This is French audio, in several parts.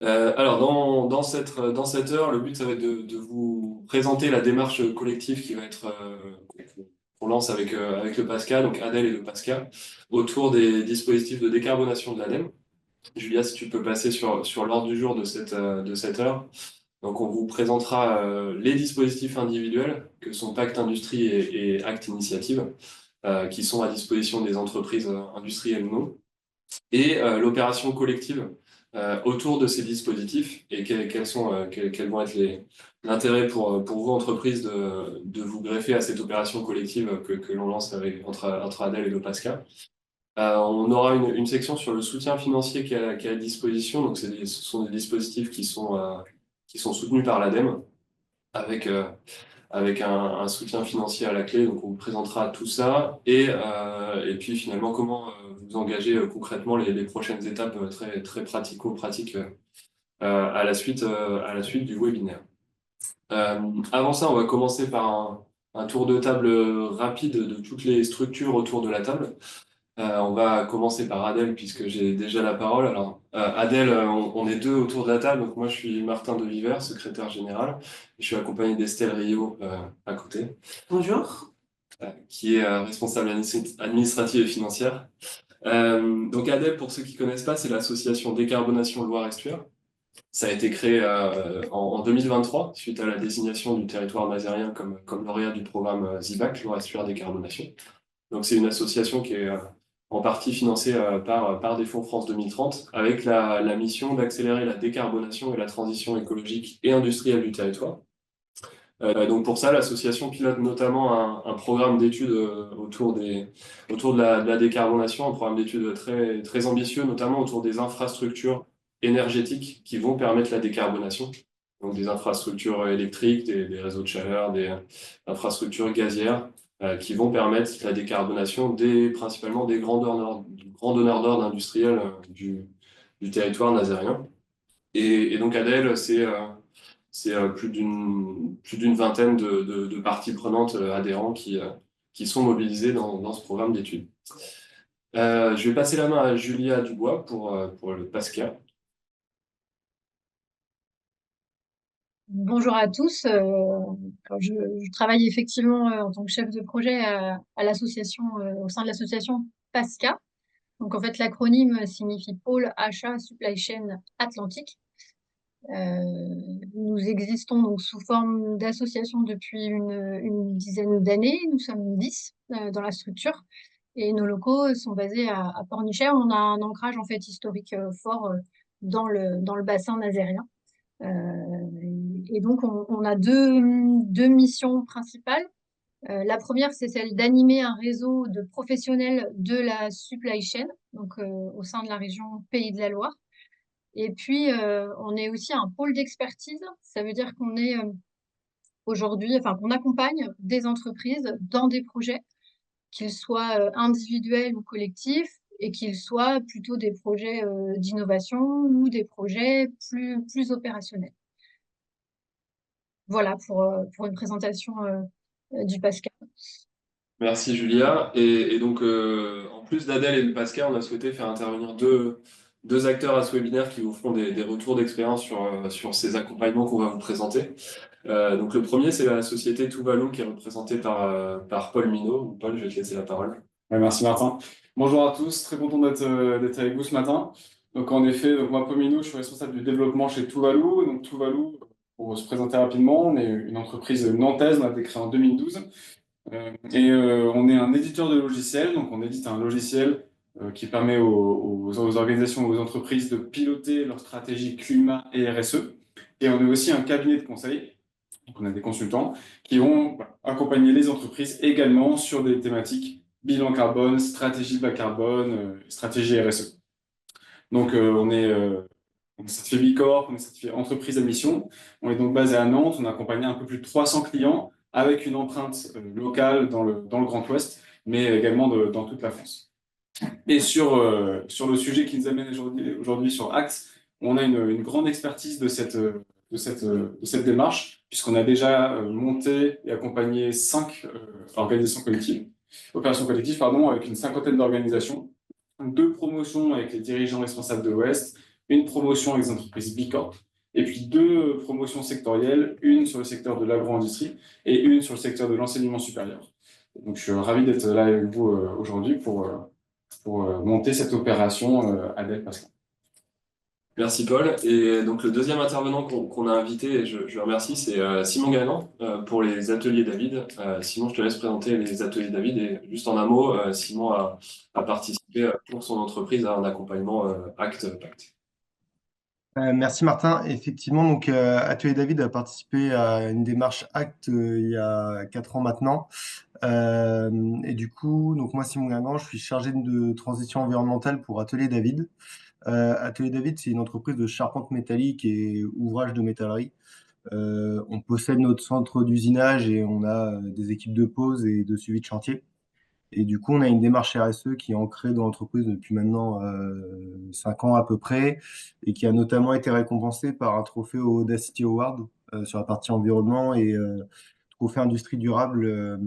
Alors, dans cette heure, le but, ça va être de vous présenter la démarche collective qui va être, qu'on lance avec le PASCA, donc Adèle et le PASCA, autour des dispositifs de décarbonation de l'ADEME. Julia, si tu peux passer sur l'ordre du jour de cette heure. Donc, on vous présentera les dispositifs individuels que sont Pacte Industrie et Acte Initiative, qui sont à disposition des entreprises industrielles ou non, et l'opération collective autour de ces dispositifs et quels vont être l'intérêt pour vous, entreprises, de vous greffer à cette opération collective que l'on lance entre Adèle et le PASCA. On aura une section sur le soutien financier qui est à disposition. Donc, ce sont des dispositifs qui sont soutenus par l'ADEME avec, avec un soutien financier à la clé. Donc, on vous présentera tout ça et puis finalement comment vous engager concrètement les prochaines étapes très pratico-pratiques à la suite du webinaire. Avant ça, on va commencer par un tour de table rapide de toutes les structures autour de la table. On va commencer par Adèle puisque j'ai déjà la parole. Alors, Adèle, on est deux autour de la table. Donc moi, je suis Martin de Viver, secrétaire général. Je suis accompagné d'Estelle Rio à côté, Bonjour. qui est responsable administrative et financière. Donc Adèle, pour ceux qui connaissent pas, c'est l'association Décarbonation Loire-Estuaire. Ça a été créé en 2023 suite à la désignation du territoire mazérien comme lauréat du programme ZIBAC, Loire-Estuaire Décarbonation. Donc c'est une association qui est en partie financée par des fonds France 2030, avec la mission d'accélérer la décarbonation et la transition écologique et industrielle du territoire. Donc pour ça, l'association pilote notamment un programme d'études autour de la décarbonation, un programme d'études très ambitieux, notamment autour des infrastructures énergétiques qui vont permettre la décarbonation. Donc des infrastructures électriques, des réseaux de chaleur, des infrastructures gazières, qui vont permettre la décarbonation principalement des grands donneurs d'ordre industriels du territoire nazérien. Et donc Adèle, c'est plus d'une vingtaine de parties prenantes adhérents qui sont mobilisés dans ce programme d'études. Je vais passer la main à Julia Dubois pour le PASCA. Bonjour à tous. Je travaille effectivement en tant que chef de projet à l'association, au sein de l'association PASCA. Donc en fait, l'acronyme signifie Pôle Achat Supply Chain Atlantique. Nous existons donc sous forme d'association depuis une dizaine d'années. Nous sommes 10 dans la structure et nos locaux sont basés à Pornichet. On a un ancrage en fait historique fort dans le bassin nazérien. Et donc, on a deux missions principales. La première, c'est celle d'animer un réseau de professionnels de la supply chain, donc au sein de la région Pays de la Loire. Et puis, on est aussi un pôle d'expertise. Ça veut dire qu'on est aujourd'hui, enfin, qu'on accompagne des entreprises dans des projets, qu'ils soient individuels ou collectifs, et qu'ils soient plutôt des projets d'innovation ou des projets plus opérationnels. Voilà pour une présentation du Pascal. Merci Julia. Et donc, en plus d'Adèle et de Pascal, on a souhaité faire intervenir deux acteurs à ce webinaire qui vous feront des retours d'expérience sur ces accompagnements qu'on va vous présenter. Donc le premier, c'est la société Tuvalu qui est représentée par Paul Minot. Paul, je vais te laisser la parole. Ouais, merci Martin. Bonjour à tous, très content d'être avec vous ce matin. Donc en effet, moi Paul Minot, je suis responsable du développement chez Tuvalu. Donc Tuvalu, pour se présenter rapidement, on est une entreprise nantaise, on a été créé en 2012. On est un éditeur de logiciels, donc on édite un logiciel qui permet aux organisations, aux entreprises de piloter leur stratégie climat et RSE. Et on est aussi un cabinet de conseil, donc on a des consultants qui vont accompagner les entreprises également sur des thématiques bilan carbone, stratégie bas carbone, stratégie RSE. Donc on est certifié Bicorp, on est certifié entreprise à mission. On est donc basé à Nantes, on a accompagné un peu plus de 300 clients avec une empreinte locale dans le Grand Ouest, mais également dans toute la France. Et sur le sujet qui nous amène aujourd'hui sur Axe, on a une grande expertise de cette démarche, puisqu'on a déjà monté et accompagné 5 opérations collectives, avec une cinquantaine d'organisations, 2 promotions avec les dirigeants responsables de l'Ouest, une promotion avec les entreprises Bicorp, et puis deux promotions sectorielles, une sur le secteur de l'agro-industrie et une sur le secteur de l'enseignement supérieur. Donc, je suis ravi d'être là avec vous aujourd'hui pour monter cette opération Adèle Pascal. Merci Paul. Et donc le deuxième intervenant qu'on a invité, et je le remercie, c'est Simon Gagnon pour les ateliers David. Simon, je te laisse présenter les ateliers David. Et juste en un mot, Simon a participé pour son entreprise à un accompagnement Acte Pact. Merci Martin. Effectivement, donc Atelier David a participé à une démarche Acte il y a 4 ans maintenant. Et du coup, donc moi Simon Guingamp, je suis chargé de transition environnementale pour Atelier David. Atelier David, c'est une entreprise de charpente métallique et ouvrage de métallerie. On possède notre centre d'usinage et on a des équipes de pause et de suivi de chantier. Et du coup, on a une démarche RSE qui est ancrée dans l'entreprise depuis maintenant 5 ans à peu près et qui a notamment été récompensée par un trophée au Audacity Award sur la partie environnement et trophée industrie durable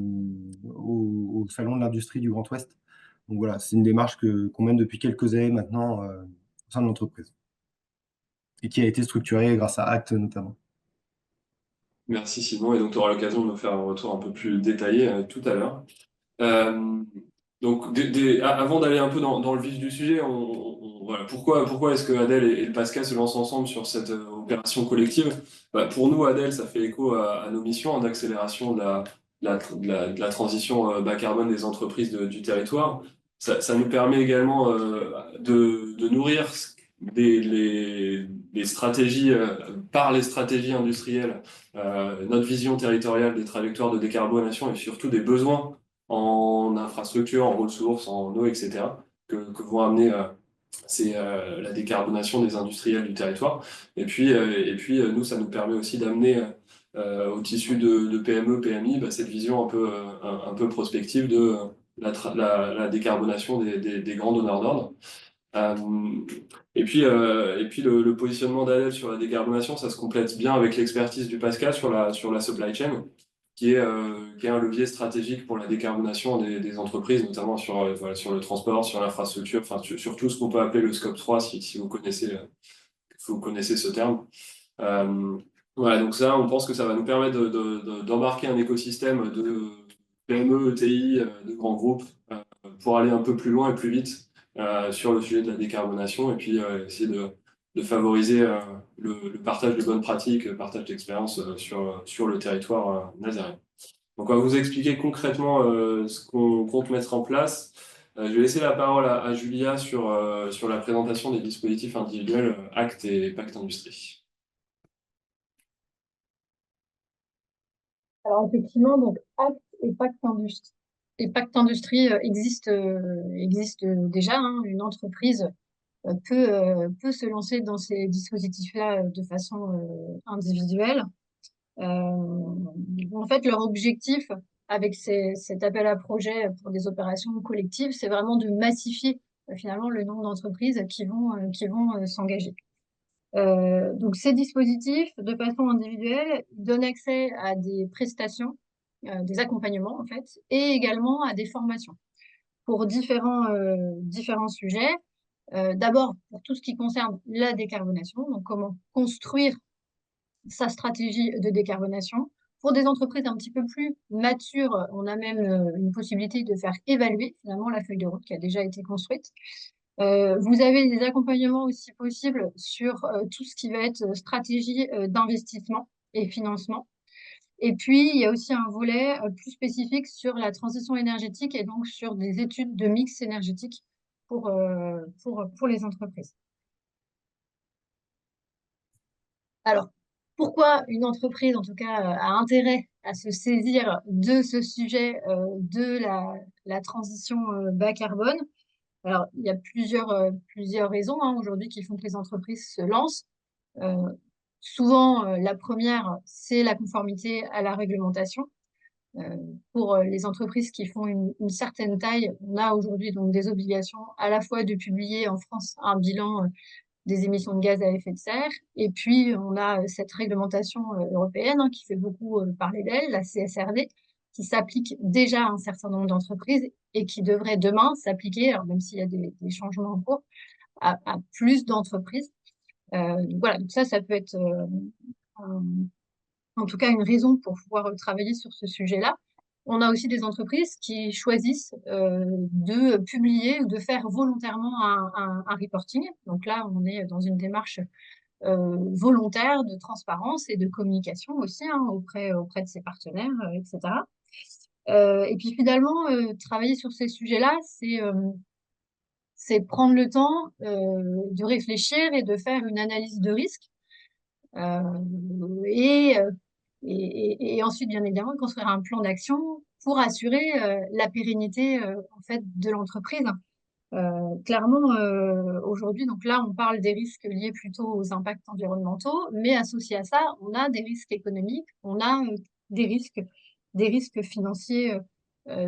au Salon de l'industrie du Grand Ouest. Donc voilà, c'est une démarche qu'on mène depuis quelques années maintenant au sein de l'entreprise et qui a été structurée grâce à Act notamment. Merci Simon. Et donc tu auras l'occasion de me faire un retour un peu plus détaillé tout à l'heure. Euh, donc, avant d'aller un peu dans le vif du sujet, voilà, pourquoi est-ce que Adèle et le Pascal se lancent ensemble sur cette opération collective? Pour nous, Adèle, ça fait écho à nos missions d'accélération de la transition bas carbone des entreprises du territoire. Ça nous permet également de nourrir les stratégies, par les stratégies industrielles, notre vision territoriale des trajectoires de décarbonation et surtout des besoins en infrastructure, en ressources, en eau, etc., que vont amener la décarbonation des industriels du territoire. Et puis, nous, ça nous permet aussi d'amener au tissu de PME, PMI, cette vision un peu prospective de la décarbonation des grands donneurs d'ordre. Euh, le positionnement d'Adèle sur la décarbonation, ça se complète bien avec l'expertise du Pascal sur la supply chain, qui est un levier stratégique pour la décarbonation des entreprises, notamment voilà, sur le transport, sur l'infrastructure, enfin sur tout ce qu'on peut appeler le scope 3, si vous connaissez ce terme. Voilà, donc ça, on pense que ça va nous permettre d'embarquer un écosystème de PME, ETI, de grands groupes, pour aller un peu plus loin et plus vite sur le sujet de la décarbonisation, et puis essayer de favoriser le partage de bonnes pratiques, le partage d'expériences sur le territoire nazairien. Donc on va vous expliquer concrètement ce qu'on compte mettre en place. Je vais laisser la parole à Julia sur la présentation des dispositifs individuels Acte et Pacte Industrie. Alors effectivement, donc Acte et Pacte Industrie existent déjà, hein. Une entreprise peut se lancer dans ces dispositifs-là de façon individuelle. En fait, leur objectif avec cet appel à projet pour des opérations collectives, c'est vraiment de massifier finalement le nombre d'entreprises qui vont s'engager. Donc ces dispositifs, de façon individuelle, donnent accès à des prestations, des accompagnements en fait, et également à des formations pour différents sujets. D'abord, pour tout ce qui concerne la décarbonation, donc comment construire sa stratégie de décarbonation. Pour des entreprises un petit peu plus matures, on a même une possibilité de faire évaluer finalement la feuille de route qui a déjà été construite. Vous avez des accompagnements aussi possibles sur tout ce qui va être stratégie d'investissement et financement. Et puis, il y a aussi un volet plus spécifique sur la transition énergétique et donc sur des études de mix énergétique pour les entreprises. Alors, pourquoi une entreprise, en tout cas, a intérêt à se saisir de ce sujet de la transition bas carbone? Alors, il y a plusieurs raisons hein, aujourd'hui qui font que les entreprises se lancent. Euh, Souvent, la première, c'est la conformité à la réglementation. Pour les entreprises qui font une certaine taille, on a aujourd'hui donc des obligations à la fois de publier en France un bilan des émissions de gaz à effet de serre, et puis on a cette réglementation européenne hein, qui fait beaucoup parler d'elle, la CSRD, qui s'applique déjà à un certain nombre d'entreprises et qui devrait demain s'appliquer, alors même s'il y a des changements en cours, à plus d'entreprises. Voilà, donc ça peut être en tout cas une raison pour pouvoir travailler sur ce sujet-là. On a aussi des entreprises qui choisissent de publier ou de faire volontairement un reporting. Donc là, on est dans une démarche volontaire de transparence et de communication aussi auprès de ses partenaires, etc. Et puis finalement, travailler sur ces sujets-là, c'est prendre le temps de réfléchir et de faire une analyse de risque. Euh, et, euh, et ensuite, bien évidemment, construire un plan d'action pour assurer la pérennité en fait, de l'entreprise. Clairement, aujourd'hui, donc là, on parle des risques liés plutôt aux impacts environnementaux, mais associé à ça, on a des risques économiques, on a des risques financiers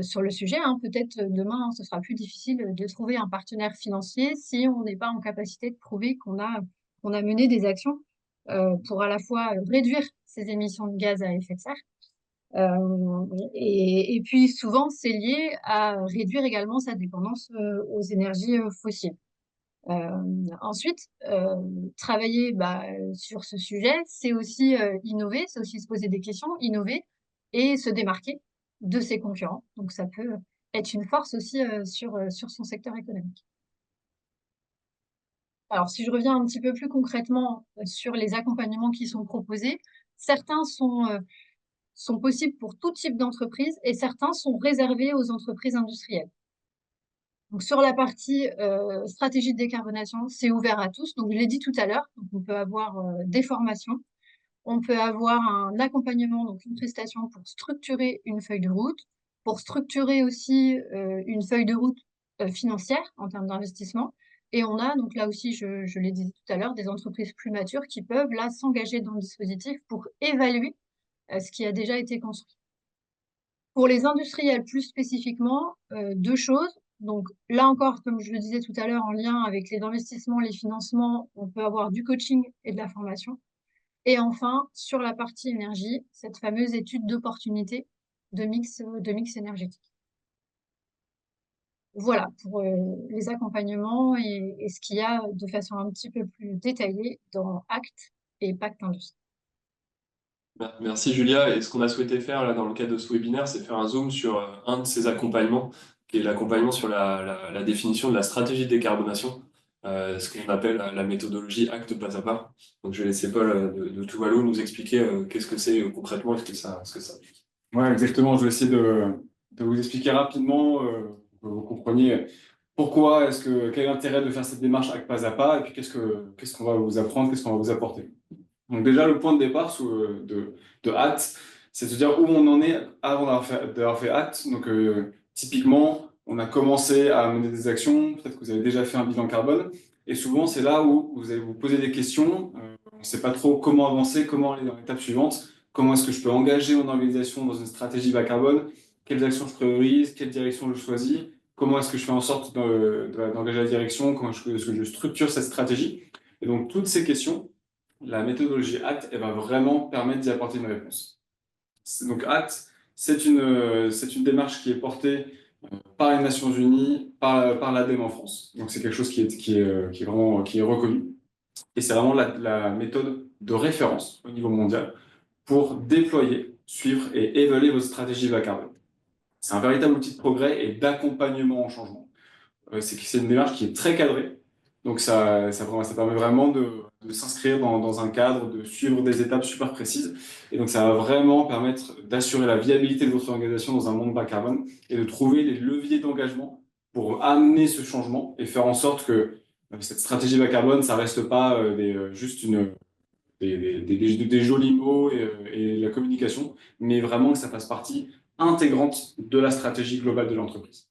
sur le sujet. Peut-être demain, ce sera plus difficile de trouver un partenaire financier si on n'est pas en capacité de prouver qu'on a mené des actions pour à la fois réduire ses émissions de gaz à effet de serre et puis souvent, c'est lié à réduire également sa dépendance aux énergies fossiles. Ensuite, travailler sur ce sujet, c'est aussi innover, c'est aussi se poser des questions, innover et se démarquer de ses concurrents. Donc ça peut être une force aussi sur son secteur économique. Alors si je reviens un petit peu plus concrètement sur les accompagnements qui sont proposés, certains sont possibles pour tout type d'entreprise et certains sont réservés aux entreprises industrielles. Donc, sur la partie stratégie de décarbonation, c'est ouvert à tous. Donc, je l'ai dit tout à l'heure, on peut avoir des formations, on peut avoir un accompagnement, donc une prestation pour structurer une feuille de route, pour structurer aussi une feuille de route financière en termes d'investissement. Et on a, donc là aussi, je l'ai dit tout à l'heure, des entreprises plus matures qui peuvent là s'engager dans le dispositif pour évaluer ce qui a déjà été construit. Pour les industriels plus spécifiquement, deux choses. Donc là encore, comme je le disais tout à l'heure, en lien avec les investissements, les financements, on peut avoir du coaching et de la formation. Et enfin, sur la partie énergie, cette fameuse étude d'opportunité de mix énergétique. Voilà pour les accompagnements et ce qu'il y a de façon un petit peu plus détaillée dans ACT et Pacte Industrie. Merci Julia. Et ce qu'on a souhaité faire là dans le cadre de ce webinaire, c'est faire un zoom sur un de ces accompagnements, qui est l'accompagnement sur la définition de la stratégie de décarbonation, ce qu'on appelle la méthodologie acte pas à pas. Donc je vais laisser Paul de Tuvalu nous expliquer qu'est-ce que c'est concrètement et ce que ça implique. Ouais, exactement. Je vais essayer de vous expliquer rapidement pour que vous compreniez pourquoi quel est l'intérêt de faire cette démarche acte pas à pas et puis qu'est-ce qu'on va vous apprendre, qu'est-ce qu'on va vous apporter. Donc déjà, le point de départ de ACT, c'est de se dire où on en est avant d'avoir fait ACT. Donc typiquement, on a commencé à mener des actions, peut-être que vous avez déjà fait un bilan carbone, et souvent c'est là où vous allez vous poser des questions, on ne sait pas trop comment avancer, comment aller dans l'étape suivante, comment est-ce que je peux engager mon organisation dans une stratégie bas carbone, quelles actions je priorise, quelle direction je choisis, comment est-ce que je fais en sorte d'engager la direction, comment est-ce que je structure cette stratégie. Et donc toutes ces questions, la méthodologie ACT, elle va vraiment permettre d'y apporter une réponse. Donc ACT, c'est une démarche qui est portée par les Nations Unies, par l'ADEME en France. Donc c'est quelque chose qui est reconnu. Et c'est vraiment la méthode de référence au niveau mondial pour déployer, suivre et évaluer votre stratégie bas carbone. C'est un véritable outil de progrès et d'accompagnement au changement. C'est une démarche qui est très cadrée. Donc ça permet vraiment de s'inscrire dans un cadre, de suivre des étapes super précises. Et donc ça va vraiment permettre d'assurer la viabilité de votre organisation dans un monde bas carbone et de trouver les leviers d'engagement pour amener ce changement et faire en sorte que cette stratégie bas carbone, ça reste pas juste des jolis mots et la communication, mais vraiment que ça fasse partie intégrante de la stratégie globale de l'entreprise.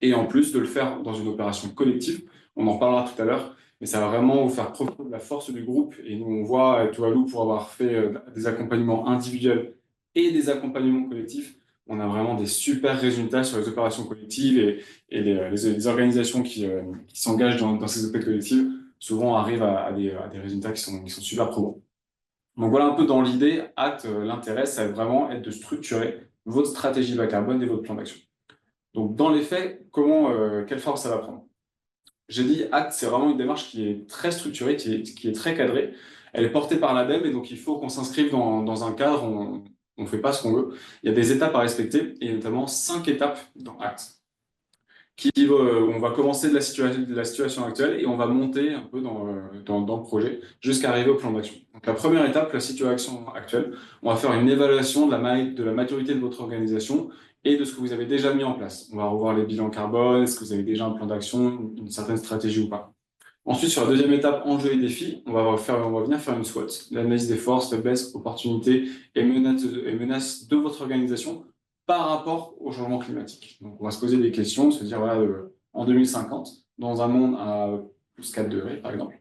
Et en plus de le faire dans une opération collective, on en reparlera tout à l'heure, mais ça va vraiment vous faire profiter de la force du groupe. Et nous, on voit à Tuvalu, pour avoir fait des accompagnements individuels et des accompagnements collectifs, on a vraiment des super résultats sur les opérations collectives et les organisations qui s'engagent dans ces opérations collectives souvent arrivent à des résultats qui sont super probants. Donc voilà un peu dans l'idée, ACT, l'intérêt, ça va vraiment être de structurer votre stratégie bas carbone et votre plan d'action. Donc, dans les faits, quelle forme ça va prendre? J'ai dit ACT, c'est vraiment une démarche qui est très structurée, qui est très cadrée. Elle est portée par l'ADEME et donc il faut qu'on s'inscrive dans un cadre, on ne fait pas ce qu'on veut. Il y a des étapes à respecter et notamment 5 étapes dans ACT. On va commencer de la situation actuelle et on va monter un peu dans le projet jusqu'à arriver au plan d'action. Donc la première étape, la situation actuelle, on va faire une évaluation de la maturité de votre organisation et de ce que vous avez déjà mis en place. On va revoir les bilans carbone, est-ce que vous avez déjà un plan d'action, une certaine stratégie ou pas. Ensuite, sur la deuxième étape, enjeux et défis, on va venir faire une SWOT, l'analyse des forces, faiblesses, opportunités et menaces de votre organisation par rapport au changement climatique. Donc, on va se poser des questions, se dire, voilà, en 2050, dans un monde à plus 4 degrés, par exemple,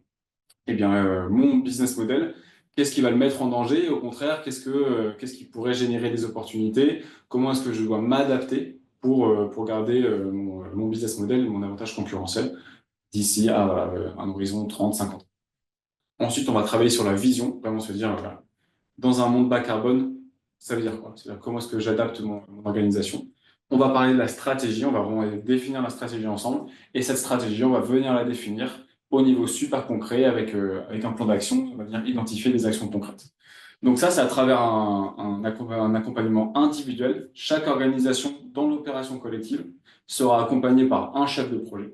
eh bien, mon business model, qu'est-ce qui va le mettre en danger? Et au contraire, qu'est-ce qui pourrait générer des opportunités? Comment est-ce que je dois m'adapter pour garder mon business model, mon avantage concurrentiel d'ici à un horizon 30-50 ans. Ensuite, on va travailler sur la vision, vraiment se dire, voilà, dans un monde bas carbone, ça veut dire quoi? C'est-à-dire comment est-ce que j'adapte mon organisation? On va parler de la stratégie, on va vraiment définir la stratégie ensemble, et cette stratégie, on va venir la définir au niveau super concret avec un plan d'action, on va venir identifier des actions concrètes. Donc ça, c'est à travers un accompagnement individuel. Chaque organisation dans l'opération collective sera accompagnée par un chef de projet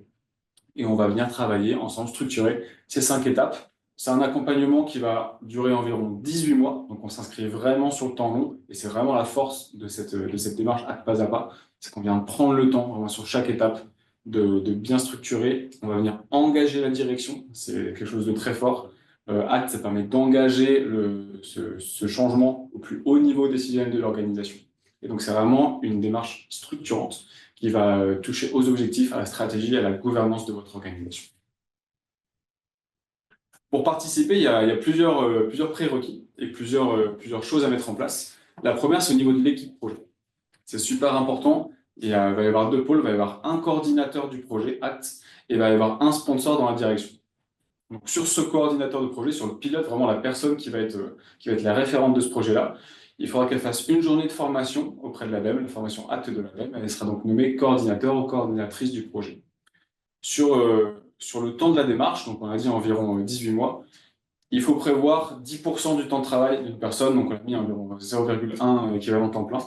et on va venir travailler ensemble, structurer ces 5 étapes. C'est un accompagnement qui va durer environ 18 mois, donc on s'inscrit vraiment sur le temps long, et c'est vraiment la force de cette démarche acte pas à pas, c'est qu'on vient prendre le temps vraiment sur chaque étape de bien structurer. On va venir engager la direction, c'est quelque chose de très fort. Acte, ça permet d'engager ce changement au plus haut niveau décisionnel de l'organisation. Et donc c'est vraiment une démarche structurante qui va toucher aux objectifs, à la stratégie, à la gouvernance de votre organisation. Pour participer, il y a plusieurs prérequis et plusieurs choses à mettre en place. La première, c'est au niveau de l'équipe projet. C'est super important. Il va y avoir 2 pôles. Il va y avoir un coordinateur du projet, ACT, et il va y avoir un sponsor dans la direction. Donc, sur ce coordinateur de projet, sur le pilote, vraiment la personne qui va être la référente de ce projet-là, il faudra qu'elle fasse une journée de formation auprès de l'ADEME, la formation acte de l'ADEME. Elle sera donc nommée coordinateur ou coordinatrice du projet. Sur le temps de la démarche, donc on a dit environ 18 mois, il faut prévoir 10% du temps de travail d'une personne, donc on a mis environ 0,1 équivalent temps plein,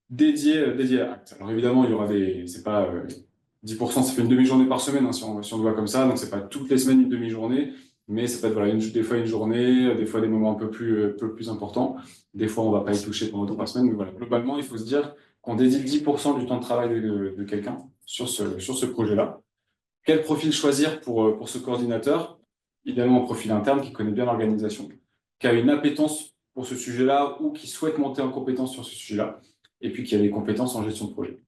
dédié à acte. Alors évidemment, il y aura c'est pas 10%, ça fait une demi-journée par semaine, hein, si on le voit comme ça, donc c'est pas toutes les semaines une demi-journée, mais ça peut être voilà, des fois une journée, des fois des moments un peu plus importants. Des fois, on ne va pas y toucher pendant 3 semaines, mais voilà, globalement, il faut se dire qu'on dédie 10% du temps de travail de quelqu'un sur ce projet-là. Quel profil choisir pour ce coordinateur? Idéalement, un profil interne qui connaît bien l'organisation, qui a une appétence pour ce sujet-là ou qui souhaite monter en compétence sur ce sujet-là, et puis qui a des compétences en gestion de projet.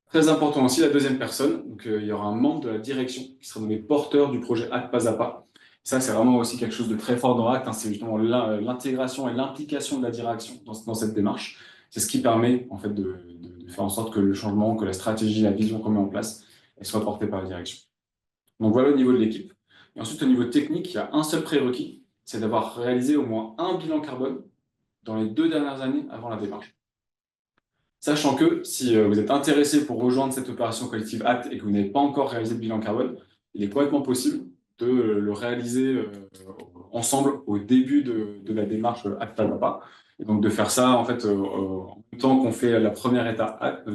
Très important aussi, la deuxième personne, donc, il y aura un membre de la direction qui sera nommé porteur du projet Acte pas à pas. Ça, c'est vraiment aussi quelque chose de très fort dans Acte, hein, c'est justement l'intégration et l'implication de la direction dans cette démarche. C'est ce qui permet en fait de faire en sorte que le changement, que la stratégie, la vision qu'on met en place, elle soit portée par la direction. Donc voilà au niveau de l'équipe. Et ensuite, au niveau technique, il y a un seul prérequis, c'est d'avoir réalisé au moins un bilan carbone dans les 2 dernières années avant la démarche. Sachant que si vous êtes intéressé pour rejoindre cette opération collective Acte et que vous n'avez pas encore réalisé de bilan carbone, il est complètement possible de le réaliser ensemble au début de la démarche Acte pas à pas. Et donc de faire ça en fait en même temps qu'on fait la première étape Acte,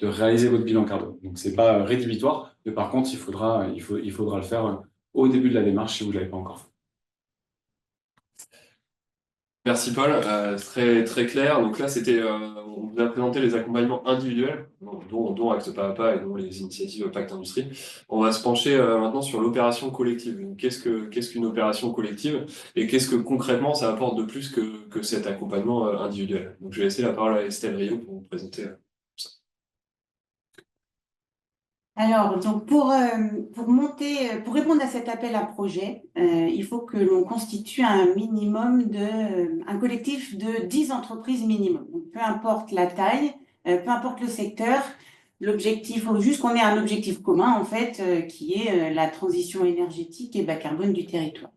de réaliser votre bilan carbone. Donc c'est pas rédhibitoire, mais par contre il faudra le faire au début de la démarche si vous ne l'avez pas encore fait. Merci Paul, très, très clair. Donc là, on vous a présenté les accompagnements individuels, dont Acte pas à pas et dont les initiatives Pacte Industrie. On va se pencher maintenant sur l'opération collective. Qu'est-ce qu'une opération collective et qu'est-ce que concrètement ça apporte de plus que cet accompagnement individuel? Donc je vais laisser la parole à Estelle Rio pour vous présenter ça. Alors, donc pour répondre à cet appel à projet, il faut que l'on constitue un collectif de 10 entreprises minimum. Donc, peu importe la taille, peu importe le secteur, l'objectif, il faut juste qu'on ait un objectif commun, en fait, qui est la transition énergétique et bas carbone du territoire.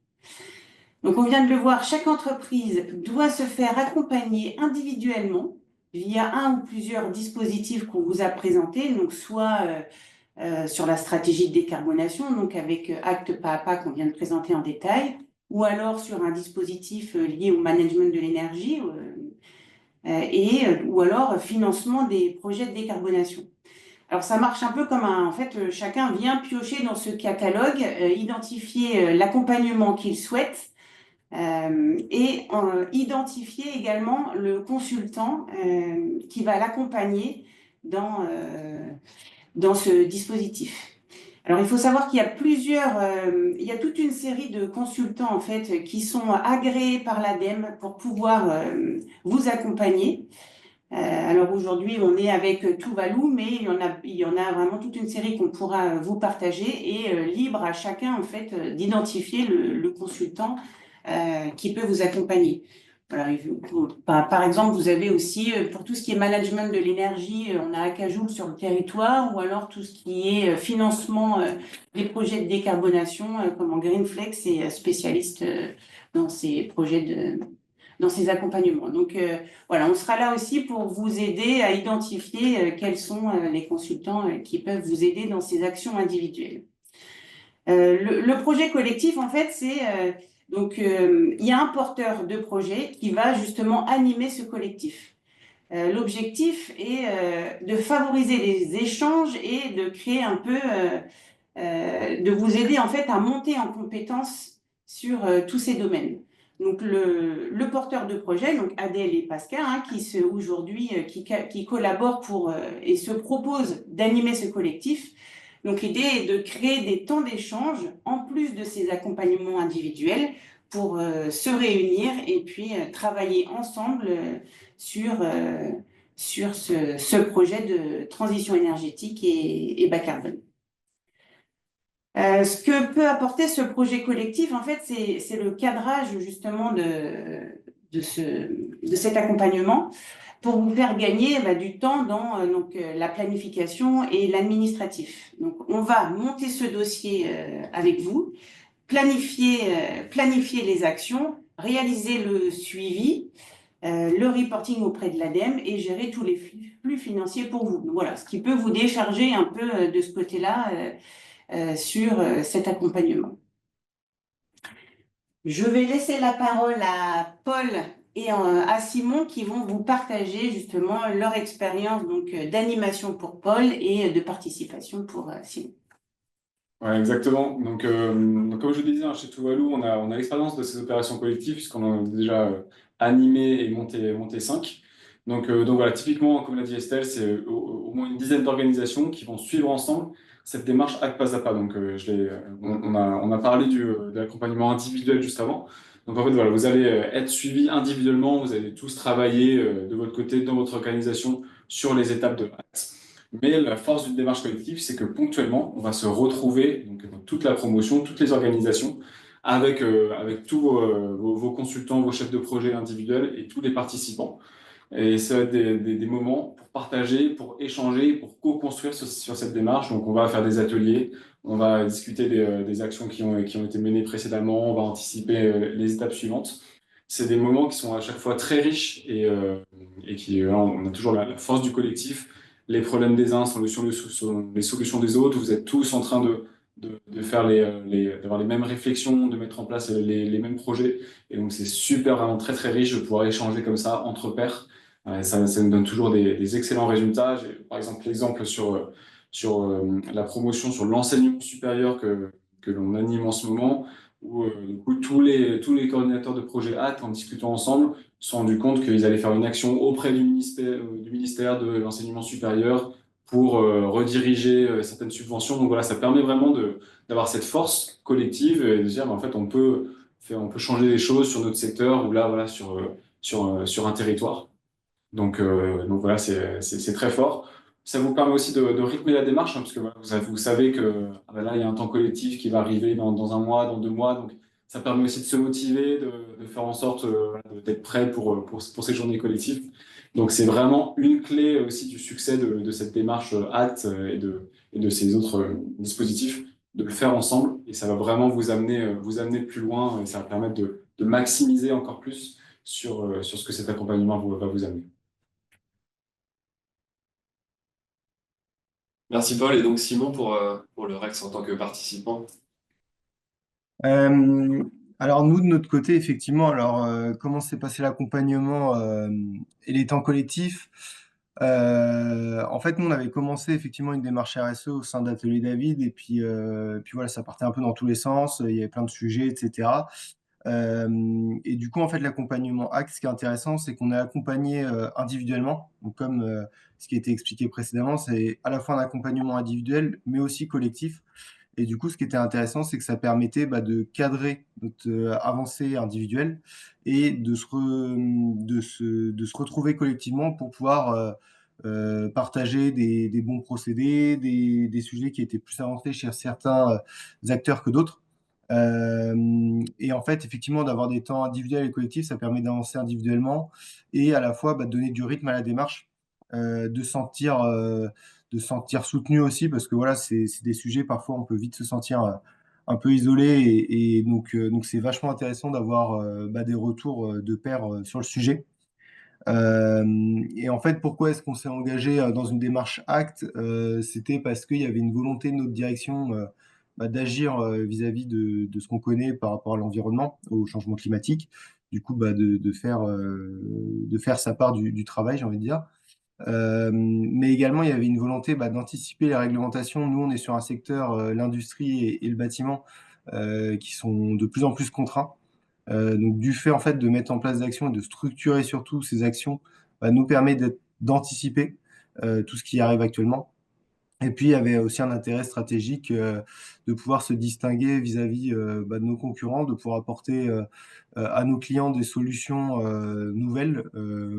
Donc, on vient de le voir, chaque entreprise doit se faire accompagner individuellement via un ou plusieurs dispositifs qu'on vous a présentés, donc soit sur la stratégie de décarbonation, donc avec acte pas à pas qu'on vient de présenter en détail, ou alors sur un dispositif lié au management de l'énergie, ou alors financement des projets de décarbonation. Alors ça marche un peu comme en fait, chacun vient piocher dans ce catalogue, identifier l'accompagnement qu'il souhaite, et identifier également le consultant qui va l'accompagner dans ce dispositif. Alors, il faut savoir qu'il y a il y a toute une série de consultants en fait qui sont agréés par l'ADEME pour pouvoir vous accompagner. Alors aujourd'hui, on est avec Tuvalu, mais il y en a vraiment toute une série qu'on pourra vous partager et libre à chacun en fait d'identifier le consultant qui peut vous accompagner. Voilà, par exemple, vous avez aussi, pour tout ce qui est management de l'énergie, on a Acajou sur le territoire, ou alors tout ce qui est financement des projets de décarbonation, comme en Greenflex est spécialiste dans ces projets dans ces accompagnements. Donc voilà, on sera là aussi pour vous aider à identifier quels sont les consultants qui peuvent vous aider dans ces actions individuelles. Le projet collectif, en fait, c'est il y a un porteur de projet qui va justement animer ce collectif. L'objectif est de favoriser les échanges et de créer un peu, de vous aider en fait à monter en compétence sur tous ces domaines. Donc le porteur de projet, donc Adèle et Pascal, hein, aujourd'hui qui collaborent et se proposent d'animer ce collectif. Donc l'idée est de créer des temps d'échange en plus de ces accompagnements individuels pour se réunir et puis travailler ensemble sur ce projet de transition énergétique et bas carbone. Ce que peut apporter ce projet collectif, en fait, c'est le cadrage justement de cet accompagnement pour vous faire gagner du temps dans la planification et l'administratif. Donc, on va monter ce dossier avec vous, planifier les actions, réaliser le suivi, le reporting auprès de l'ADEME et gérer tous les flux financiers pour vous. Donc, voilà, ce qui peut vous décharger un peu de ce côté-là sur cet accompagnement. Je vais laisser la parole à Paul et à Simon qui vont vous partager justement leur expérience d'animation pour Paul et de participation pour Simon. Ouais, exactement. Donc, comme je le disais, hein, chez Tuvalu, on a l'expérience de ces opérations collectives puisqu'on en a déjà animé et monté 5. Donc voilà, typiquement, comme l'a dit Estelle, c'est au moins une dizaine d'organisations qui vont suivre ensemble cette démarche acte pas à pas. Donc, on a parlé de l'accompagnement individuel juste avant. Donc, en fait, voilà, vous allez être suivis individuellement, vous allez tous travailler de votre côté, dans votre organisation, sur les étapes de acte. Mais la force d'une démarche collective, c'est que ponctuellement, on va se retrouver, donc dans toute la promotion, toutes les organisations, avec tous vos consultants, vos chefs de projet individuels et tous les participants. Et ça va être des moments pour partager, pour échanger, pour co-construire sur cette démarche. Donc, on va faire des ateliers, on va discuter des actions qui ont été menées précédemment, on va anticiper les étapes suivantes. C'est des moments qui sont à chaque fois très riches et qui, on a toujours la force du collectif. Les problèmes des uns sont les solutions des autres. Vous êtes tous en train de faire d'avoir les mêmes réflexions, de mettre en place les mêmes projets. Et donc, c'est super, vraiment très, très riche de pouvoir échanger comme ça entre pairs. Ça nous donne toujours des excellents résultats. J'ai, par exemple, l'exemple sur la promotion sur l'enseignement supérieur que l'on anime en ce moment, où du coup, tous les coordinateurs de projet ACT, en discutant ensemble, se sont rendus compte qu'ils allaient faire une action auprès du ministère de l'enseignement supérieur pour rediriger certaines subventions. Donc voilà, ça permet vraiment d'avoir cette force collective et de dire, en fait, on peut changer les choses sur notre secteur ou là, voilà, sur un territoire. Donc voilà, c'est très fort. Ça vous permet aussi de rythmer la démarche, hein, parce que voilà, vous savez que là, il y a un temps collectif qui va arriver dans un mois, dans 2 mois. Donc, ça permet aussi de se motiver, de faire en sorte d'être prêt pour ces journées collectives. Donc, c'est vraiment une clé aussi du succès de cette démarche ACT et de ces autres dispositifs, de le faire ensemble. Et ça va vraiment vous amener plus loin et ça va permettre de maximiser encore plus sur ce que cet accompagnement va vous amener. Merci Paul, et donc Simon pour le Rex en tant que participant. Euh, alors nous, de notre côté, effectivement, comment s'est passé l'accompagnement et les temps collectifs? En fait, nous, on avait commencé effectivement une démarche RSE au sein d'Atelier David, et puis voilà, ça partait un peu dans tous les sens, il y avait plein de sujets, etc. Et du coup, en fait, l'accompagnement ACT, ce qui est intéressant, c'est qu'on est accompagné individuellement. Donc, comme ce qui a été expliqué précédemment, c'est à la fois un accompagnement individuel, mais aussi collectif. Et du coup, ce qui était intéressant, c'est que ça permettait de cadrer notre avancée individuelle et de se retrouver collectivement pour pouvoir partager des bons procédés, des sujets qui étaient plus avancés chez certains acteurs que d'autres. Et en fait, effectivement, d'avoir des temps individuels et collectifs, ça permet d'avancer individuellement et à la fois de donner du rythme à la démarche, euh, de sentir, euh, de sentir soutenu aussi, parce que voilà, c'est des sujets, parfois, on peut vite se sentir un peu isolé, et donc c'est vachement intéressant d'avoir des retours de pairs sur le sujet. Et en fait, pourquoi est-ce qu'on s'est engagé dans une démarche ACT? C'était parce qu'il y avait une volonté de notre direction d'agir vis-à-vis de ce qu'on connaît par rapport à l'environnement, au changement climatique. Du coup, de faire sa part du travail, j'ai envie de dire. Mais également, il y avait une volonté d'anticiper les réglementations. Nous, on est sur un secteur, l'industrie et le bâtiment, qui sont de plus en plus contraints. Donc, du fait en fait de mettre en place des actions et de structurer surtout ces actions, nous permet d'anticiper tout ce qui arrive actuellement. Et puis, il y avait aussi un intérêt stratégique de pouvoir se distinguer vis-à-vis de nos concurrents, de pouvoir apporter à nos clients des solutions nouvelles,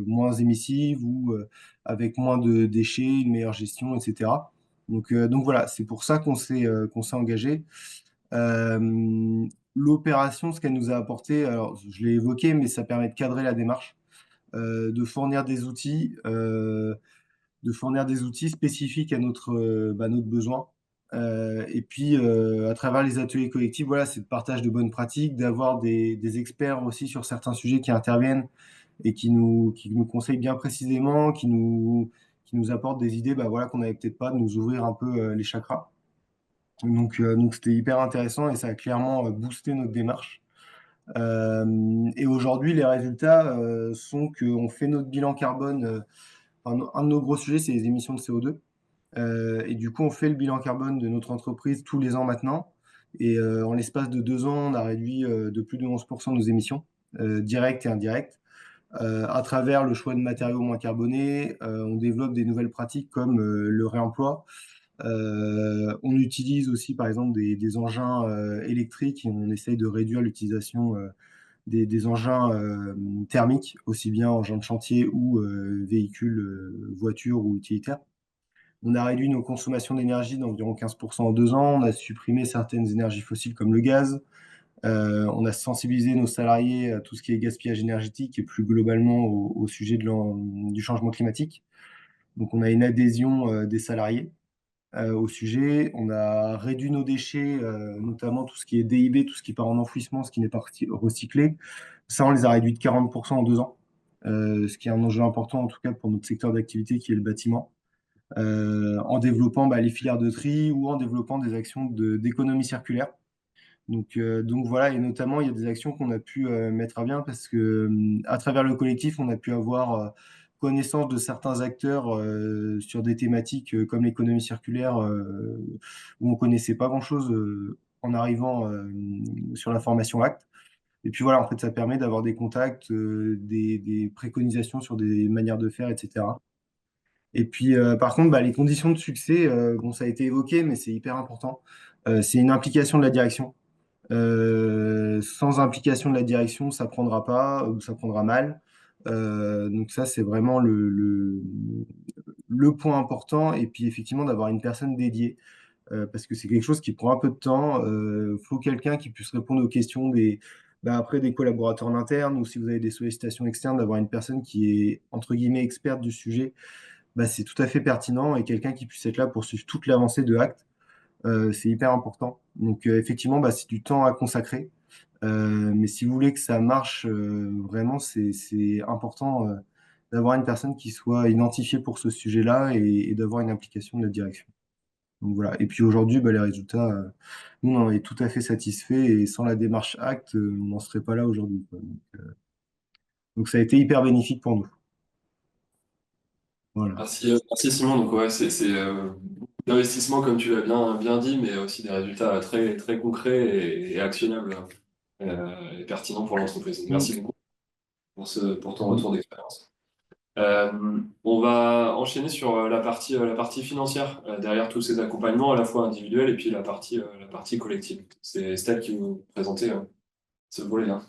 moins émissives ou avec moins de déchets, une meilleure gestion, etc. Donc voilà, c'est pour ça qu'on s'est engagé. Euh, L'opération, ce qu'elle nous a apporté, alors je l'ai évoqué, mais ça permet de cadrer la démarche, de fournir des outils. De fournir des outils spécifiques à notre besoin. Et puis, à travers les ateliers collectifs, voilà, c'est le partage de bonnes pratiques, d'avoir des experts aussi sur certains sujets qui interviennent et qui nous conseillent bien précisément, qui nous apportent des idées voilà, qu'on n'avait peut-être pas, de nous ouvrir un peu les chakras. Donc c'était hyper intéressant et ça a clairement boosté notre démarche. Et aujourd'hui, les résultats sont qu'on fait notre bilan carbone. Un de nos gros sujets, c'est les émissions de CO2. Et du coup, on fait le bilan carbone de notre entreprise tous les ans maintenant. Et en l'espace de 2 ans, on a réduit de plus de 11% nos émissions, directes et indirectes. À travers le choix de matériaux moins carbonés, on développe des nouvelles pratiques comme le réemploi. On utilise aussi, par exemple, des engins électriques, et on essaye de réduire l'utilisation des engins thermiques, aussi bien engins de chantier ou véhicules, voitures ou utilitaires. On a réduit nos consommations d'énergie d'environ 15% en 2 ans. On a supprimé certaines énergies fossiles comme le gaz. On a sensibilisé nos salariés à tout ce qui est gaspillage énergétique et plus globalement au sujet du changement climatique. Donc, on a une adhésion des salariés au sujet. On a réduit nos déchets, notamment tout ce qui est DIB, tout ce qui part en enfouissement, ce qui n'est pas recyclé. Ça, on les a réduits de 40% en 2 ans, ce qui est un enjeu important en tout cas pour notre secteur d'activité qui est le bâtiment, en développant les filières de tri ou en développant des actions d'économie circulaire. Donc voilà, et notamment, il y a des actions qu'on a pu mettre à bien parce que à travers le collectif, on a pu avoir connaissance de certains acteurs sur des thématiques comme l'économie circulaire, où on connaissait pas grand-chose en arrivant sur la formation Act. Et puis voilà, en fait, ça permet d'avoir des contacts, des préconisations sur des manières de faire, etc. Et puis, par contre, les conditions de succès, bon, ça a été évoqué, mais c'est hyper important. C'est une implication de la direction. Sans implication de la direction, ça prendra pas ou ça prendra mal. Donc ça, c'est vraiment le point important. Et puis, effectivement, d'avoir une personne dédiée, parce que c'est quelque chose qui prend un peu de temps. Faut quelqu'un qui puisse répondre aux questions après des collaborateurs en interne, ou si vous avez des sollicitations externes, d'avoir une personne qui est, entre guillemets, experte du sujet, c'est tout à fait pertinent, et quelqu'un qui puisse être là pour suivre toute l'avancée de Act, c'est hyper important. Donc effectivement, c'est du temps à consacrer. Mais si vous voulez que ça marche vraiment, c'est important d'avoir une personne qui soit identifiée pour ce sujet-là, et d'avoir une implication de la direction. Donc voilà. Et puis aujourd'hui, les résultats, nous, on en est tout à fait satisfaits et sans la démarche ACT, on n'en serait pas là aujourd'hui, quoi. Donc ça a été hyper bénéfique pour nous. Voilà. Merci Simon. Donc ouais, c'est d'investissement comme tu l'as bien dit, mais aussi des résultats très très concrets et actionnables et pertinents pour l'entreprise. Merci beaucoup pour ton retour d'expérience. On va enchaîner sur la partie financière derrière tous ces accompagnements, à la fois individuels et puis la partie collective. C'est Steph qui vous présenter ce volet-là.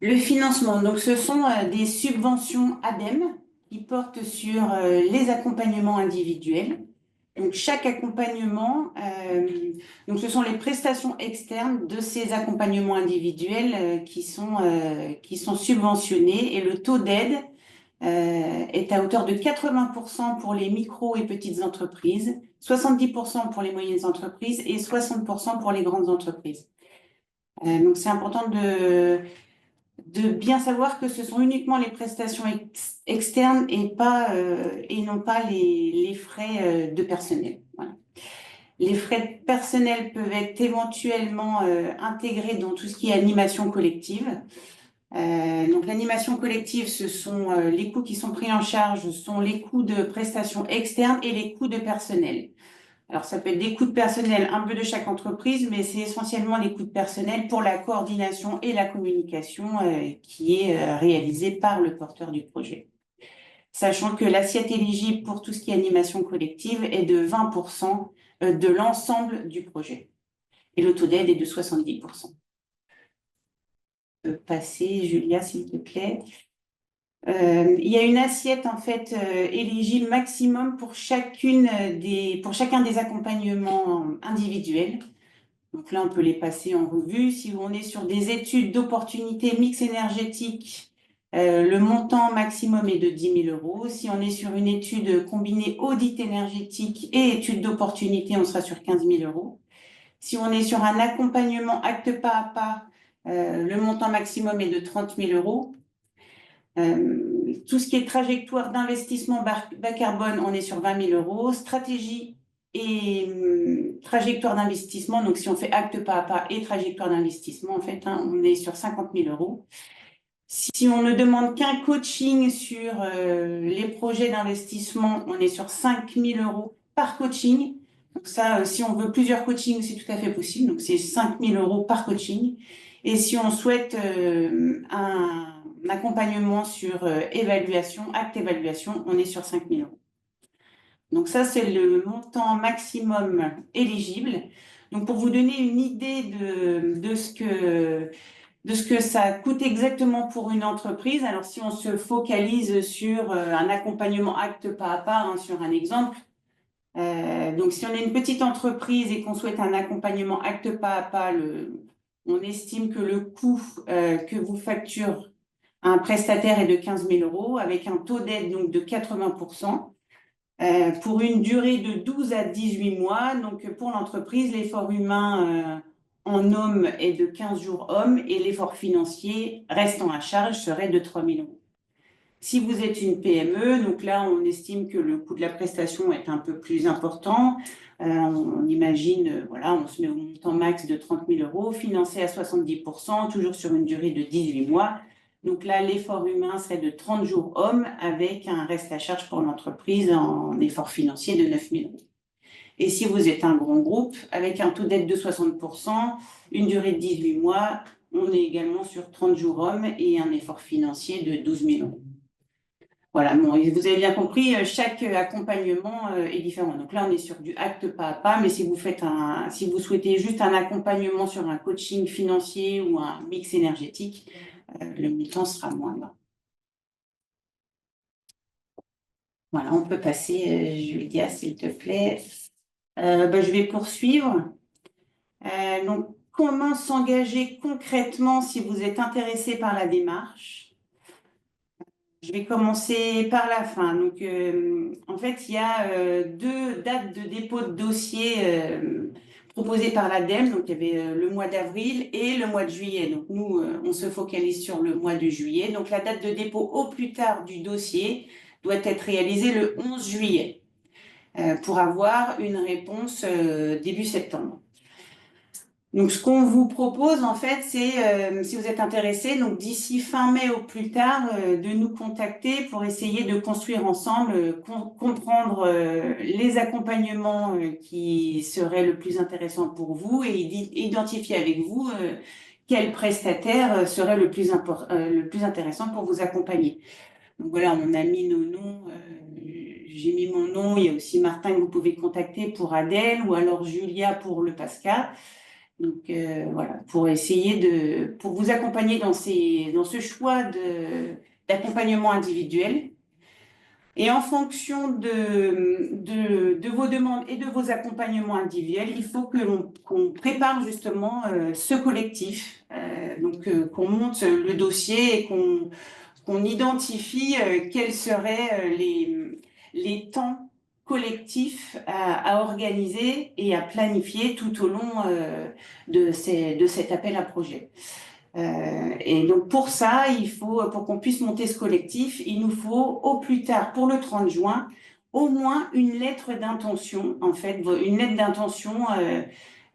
Le financement, donc ce sont des subventions ADEME qui portent sur les accompagnements individuels. Donc chaque accompagnement, donc ce sont les prestations externes de ces accompagnements individuels qui sont subventionnés et le taux d'aide est à hauteur de 80% pour les micros et petites entreprises, 70% pour les moyennes entreprises et 60% pour les grandes entreprises. Donc c'est important de bien savoir que ce sont uniquement les prestations externes et non pas les frais de personnel. Voilà. Les frais de personnel peuvent être éventuellement intégrés dans tout ce qui est animation collective. Donc l'animation collective, ce sont les coûts qui sont pris en charge, ce sont les coûts de prestations externes et les coûts de personnel. Alors, ça peut être des coûts de personnel, un peu de chaque entreprise, mais c'est essentiellement les coûts de personnel pour la coordination et la communication qui est réalisée par le porteur du projet. Sachant que l'assiette éligible pour tout ce qui est animation collective est de 20% de l'ensemble du projet. Et le taux d'aide est de 70%. Passer, Julia, s'il te plaît. Il y a une assiette en fait éligible maximum pour chacun des accompagnements individuels. Donc là, on peut les passer en revue. Si on est sur des études d'opportunité mix énergétique, le montant maximum est de 10 000 €. Si on est sur une étude combinée audit énergétique et étude d'opportunité, on sera sur 15 000 €. Si on est sur un accompagnement acte pas à pas, le montant maximum est de 30 000 €. Tout ce qui est trajectoire d'investissement bas carbone, on est sur 20 000 €. Stratégie et trajectoire d'investissement, donc si on fait acte pas à pas et trajectoire d'investissement, en fait, on est sur 50 000 €. Si on ne demande qu'un coaching sur les projets d'investissement, on est sur 5 000 € par coaching. Donc ça, si on veut plusieurs coachings, c'est tout à fait possible. Donc c'est 5 000 € par coaching. Et si on souhaite un accompagnement sur acte évaluation, on est sur 5 000 €. Donc ça, c'est le montant maximum éligible. Donc pour vous donner une idée de ce que ça coûte exactement pour une entreprise, alors si on se focalise sur un accompagnement acte pas à pas, sur un exemple, donc si on est une petite entreprise et qu'on souhaite un accompagnement acte pas à pas, on estime que le coût que vous facture un prestataire est de 15 000 € avec un taux d'aide donc de 80%. Pour une durée de 12 à 18 mois. Donc, pour l'entreprise, l'effort humain en hommes est de 15 jours hommes et l'effort financier restant à charge serait de 3 000 €. Si vous êtes une PME, donc là, on estime que le coût de la prestation est un peu plus important. On imagine, voilà, on se met au montant max de 30 000 €, financé à 70%, toujours sur une durée de 18 mois. Donc là, l'effort humain serait de 30 jours hommes avec un reste à charge pour l'entreprise en effort financier de 9 000 €. Et si vous êtes un grand groupe, avec un taux d'aide de 60%, une durée de 18 mois, on est également sur 30 jours hommes et un effort financier de 12 000 €. Voilà, bon, vous avez bien compris, chaque accompagnement est différent. Donc là, on est sur du acte pas à pas, mais si vous souhaitez juste un accompagnement sur un coaching financier ou un mix énergétique, le montant sera moindre. Voilà, on peut passer, Julia, s'il te plaît. Je vais poursuivre. Donc, comment s'engager concrètement si vous êtes intéressé par la démarche? Je vais commencer par la fin. Donc, en fait, il y a 2 dates de dépôt de dossier proposées par l'ADEME. Donc, il y avait le mois d'avril et le mois de juillet. Donc, nous, on se focalise sur le mois de juillet. Donc, la date de dépôt au plus tard du dossier doit être réalisé le 11 juillet pour avoir une réponse début septembre. Donc, ce qu'on vous propose, en fait, c'est, si vous êtes intéressé, donc d'ici fin mai au plus tard, de nous contacter pour essayer de construire ensemble, comprendre les accompagnements qui seraient le plus intéressants pour vous et identifier avec vous quel prestataire serait le plus intéressant pour vous accompagner. Donc voilà, on a mis nos noms. J'ai mis mon nom. Il y a aussi Martin que vous pouvez contacter pour Adèle ou alors Julia pour le PASCA. Donc voilà, pour essayer pour vous accompagner dans ce choix d'accompagnement individuel. Et en fonction de vos demandes et de vos accompagnements individuels, il faut qu'on prépare justement ce collectif, qu'on monte le dossier et qu'on identifie quels seraient les temps collectifs à organiser et à planifier tout au long de cet appel à projet. Et donc pour ça, pour qu'on puisse monter ce collectif, il nous faut au plus tard, pour le 30 juin, au moins une lettre d'intention, en fait, une lettre d'intention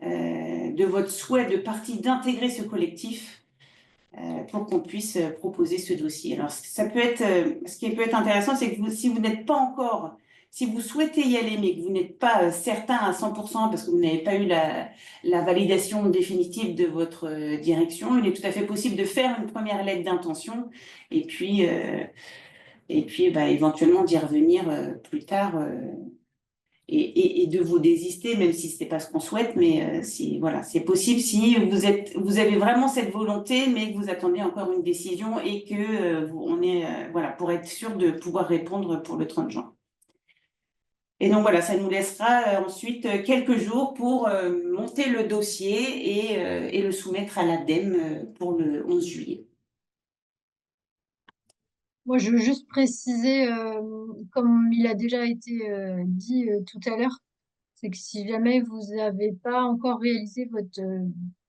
de votre souhait de partie d'intégrer ce collectif pour qu'on puisse proposer ce dossier. Alors, ce qui peut être intéressant, c'est que si vous n'êtes pas encore, si vous souhaitez y aller, mais que vous n'êtes pas certain à 100% parce que vous n'avez pas eu la validation définitive de votre direction, il est tout à fait possible de faire une première lettre d'intention et puis éventuellement d'y revenir plus tard et de vous désister, même si ce n'est pas ce qu'on souhaite, mais voilà, c'est possible si vous avez vraiment cette volonté, mais que vous attendez encore une décision et que voilà, pour être sûr de pouvoir répondre pour le 30 juin. Et donc voilà, ça nous laissera ensuite quelques jours pour monter le dossier et le soumettre à l'ADEME pour le 11 juillet. Moi, je veux juste préciser, comme il a déjà été dit tout à l'heure, c'est que si jamais vous n'avez pas encore réalisé votre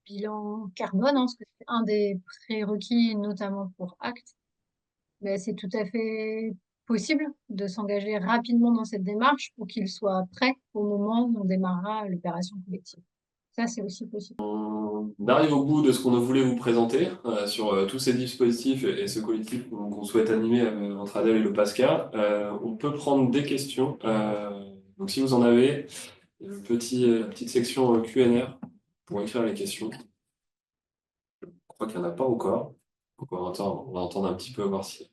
bilan carbone, hein, parce que c'est un des prérequis, notamment pour Acte, ben, c'est tout à fait possible de s'engager rapidement dans cette démarche pour qu'il soit prêt au moment où on démarrera l'opération collective. Ça, c'est aussi possible. On arrive au bout de ce qu'on voulait vous présenter sur tous ces dispositifs et ce collectif qu'on souhaite animer entre Adèle et le PASCA. On peut prendre des questions. Donc si vous en avez, la petite section Q&R pour écrire les questions. Je crois qu'il n'y en a pas encore. Donc on va entendre un petit peu voir si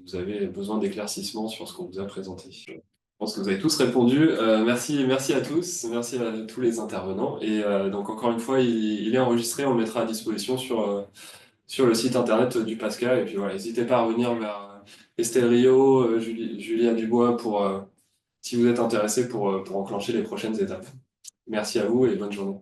vous avez besoin d'éclaircissement sur ce qu'on vous a présenté. Je pense que vous avez tous répondu. Merci à tous, merci à tous les intervenants. Et donc encore une fois, il est enregistré, on le mettra à disposition sur le site internet du PASCA. Et puis voilà, n'hésitez pas à revenir vers Estelle Rio, Julia Dubois si vous êtes intéressé pour enclencher les prochaines étapes. Merci à vous et bonne journée.